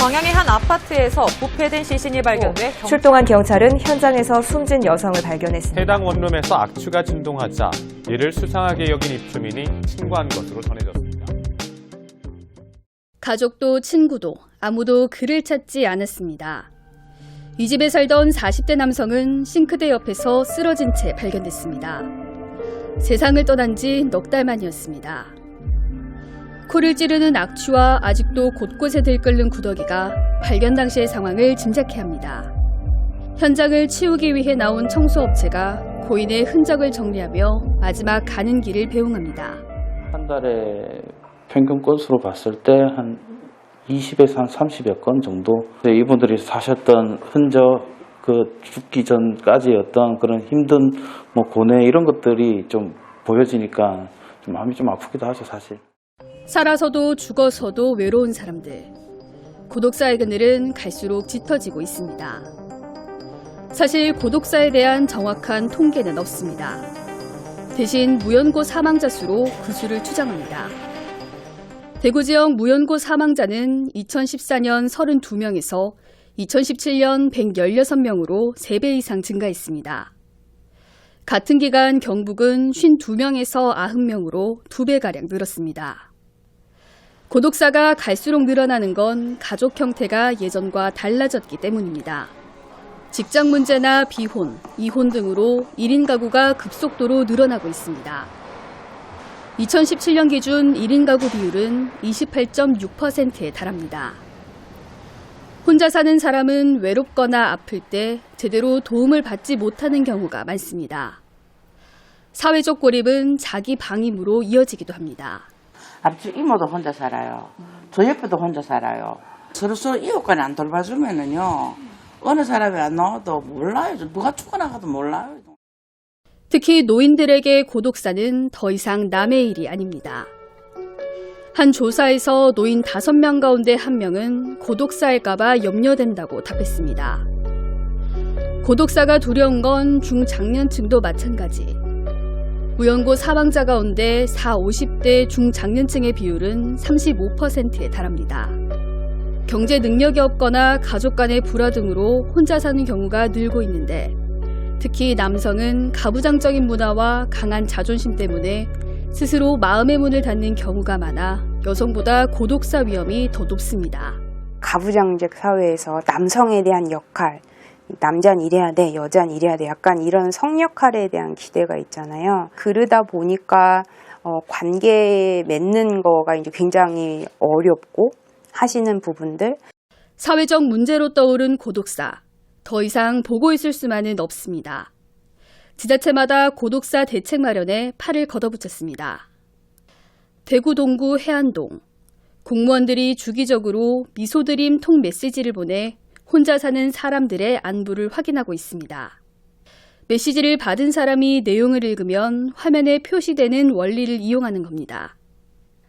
광양의 한 아파트에서 부패된 시신이 발견돼 출동한 경찰은 현장에서 숨진 여성을 발견했습니다. 해당 원룸에서 악취가 진동하자 이를 수상하게 여긴 입주민이 신고한 것으로 전해졌습니다. 가족도 친구도 아무도 그를 찾지 않았습니다. 이 집에 살던 40대 남성은 싱크대 옆에서 쓰러진 채 발견됐습니다. 세상을 떠난 지 넉 달 만이었습니다. 코를 찌르는 악취와 아직도 곳곳에 들끓는 구더기가 발견 당시의 상황을 짐작케 합니다. 현장을 치우기 위해 나온 청소업체가 고인의 흔적을 정리하며 마지막 가는 길을 배웅합니다. 한 달에 평균 건수로 봤을 때 한 20에서 한 30여 건 정도 이분들이 사셨던 흔적, 죽기 전까지의 어떤 그런 힘든 고뇌 이런 것들이 좀 보여지니까 좀 마음이 좀 아프기도 하죠, 사실. 살아서도 죽어서도 외로운 사람들. 고독사의 그늘은 갈수록 짙어지고 있습니다. 사실 고독사에 대한 정확한 통계는 없습니다. 대신 무연고 사망자 수로 그 수를 추정합니다. 대구 지역 무연고 사망자는 2014년 32명에서 2017년 116명으로 3배 이상 증가했습니다. 같은 기간 경북은 52명에서 90명으로 2배가량 늘었습니다. 고독사가 갈수록 늘어나는 건 가족 형태가 예전과 달라졌기 때문입니다. 직장 문제나 비혼, 이혼 등으로 1인 가구가 급속도로 늘어나고 있습니다. 2017년 기준 1인 가구 비율은 28.6%에 달합니다. 혼자 사는 사람은 외롭거나 아플 때 제대로 도움을 받지 못하는 경우가 많습니다. 사회적 고립은 자기 방임으로 이어지기도 합니다. 앞집 이모도 혼자 살아요. 저 옆에도 혼자 살아요. 서로서로 이웃간에 안 돌봐주면은요, 어느 사람이 안 나와도 몰라요. 누가 죽어나가도 몰라요. 특히 노인들에게 고독사는 더 이상 남의 일이 아닙니다. 한 조사에서 노인 5명 가운데 1명은 고독사일까봐 염려된다고 답했습니다. 고독사가 두려운 건 중장년층도 마찬가지. 무연고 사망자 가운데 40, 50대 중장년층의 비율은 35%에 달합니다. 경제 능력이 없거나 가족 간의 불화 등으로 혼자 사는 경우가 늘고 있는데 특히 남성은 가부장적인 문화와 강한 자존심 때문에 스스로 마음의 문을 닫는 경우가 많아 여성보다 고독사 위험이 더 높습니다. 가부장적 사회에서 남성에 대한 역할, 남자는 이래야 돼, 여자는 이래야 돼, 약간 이런 성 역할에 대한 기대가 있잖아요. 그러다 보니까 관계 맺는 거가 이제 굉장히 어렵고 하시는 부분들. 사회적 문제로 떠오른 고독사. 더 이상 보고 있을 수만은 없습니다. 지자체마다 고독사 대책 마련에 팔을 걷어붙였습니다. 대구 동구 해안동. 공무원들이 주기적으로 미소드림 통 메시지를 보내 혼자 사는 사람들의 안부를 확인하고 있습니다. 메시지를 받은 사람이 내용을 읽으면 화면에 표시되는 원리를 이용하는 겁니다.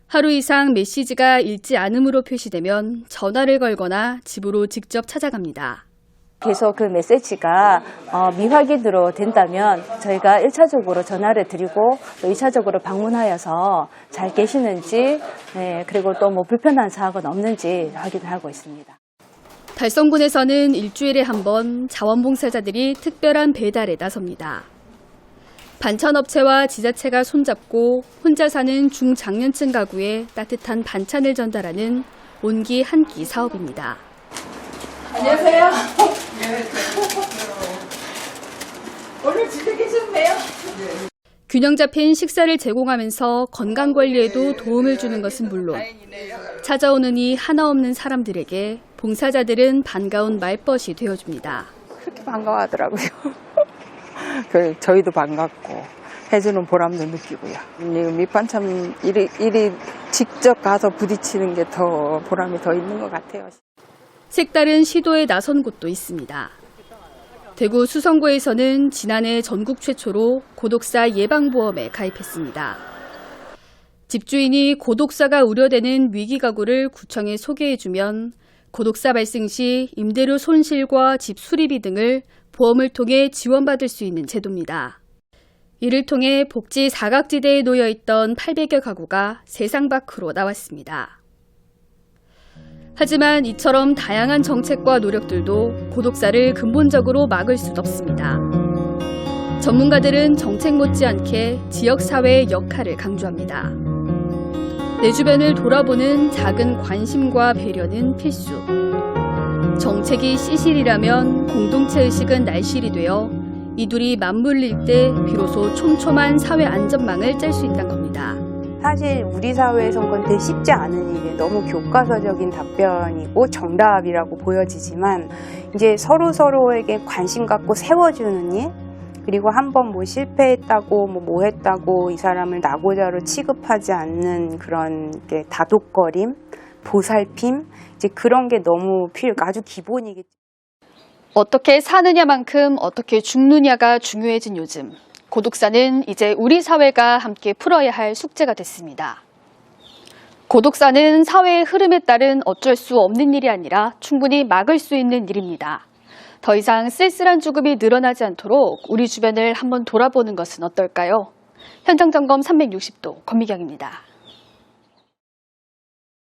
하루 이상 메시지가 읽지 않음으로 표시되면 전화를 걸거나 집으로 직접 찾아갑니다. 계속 그 메시지가 미확인으로 된다면 저희가 1차적으로 전화를 드리고 또 2차적으로 방문하여서 잘 계시는지 그리고 또 뭐 불편한 사항은 없는지 확인하고 있습니다. 달성군에서는 일주일에 한 번 자원봉사자들이 특별한 배달에 나섭니다. 반찬업체와 지자체가 손잡고 혼자 사는 중장년층 가구에 따뜻한 반찬을 전달하는 온기 한 끼 사업입니다. 안녕하세요. 오늘 집에 계셨네요. 균형 잡힌 식사를 제공하면서 건강 관리에도 도움을 주는 것은 물론 찾아오는 이 하나 없는 사람들에게 봉사자들은 반가운 말벗이 되어줍니다. 그렇게 반가워하더라고요. 저희도 반갑고 해주는 보람도 느끼고요. 밑반찬 일이 직접 가서 부딪히는 게 더 보람이 더 있는 것 같아요. 색다른 시도에 나선 곳도 있습니다. 대구 수성구에서는 지난해 전국 최초로 고독사 예방보험에 가입했습니다. 집주인이 고독사가 우려되는 위기가구를 구청에 소개해주면 고독사 발생 시 임대료 손실과 집 수리비 등을 보험을 통해 지원받을 수 있는 제도입니다. 이를 통해 복지 사각지대에 놓여있던 800여 가구가 세상 밖으로 나왔습니다. 하지만 이처럼 다양한 정책과 노력들도 고독사를 근본적으로 막을 수는 없습니다. 전문가들은 정책 못지않게 지역사회의 역할을 강조합니다. 내 주변을 돌아보는 작은 관심과 배려는 필수. 정책이 시실이라면 공동체의식은 날실이 되어 이둘이 맞물릴 때 비로소 촘촘한 사회 안전망을 짤 수 있다는 겁니다. 사실 우리 사회에선 그건 되게 쉽지 않은 일이에요. 너무 교과서적인 답변이고 정답이라고 보여지지만 이제 서로에게 관심 갖고 세워주는 일, 그리고 한번 뭐 실패했다고 뭐 했다고 이 사람을 나고자로 취급하지 않는 그런 게 다독거림, 보살핌, 이제 그런 게 너무 아주 기본이겠죠. 어떻게 사느냐만큼 어떻게 죽느냐가 중요해진 요즘. 고독사는 이제 우리 사회가 함께 풀어야 할 숙제가 됐습니다. 고독사는 사회의 흐름에 따른 어쩔 수 없는 일이 아니라 충분히 막을 수 있는 일입니다. 더 이상 쓸쓸한 죽음이 늘어나지 않도록 우리 주변을 한번 돌아보는 것은 어떨까요? 현장점검 360도 권미경입니다.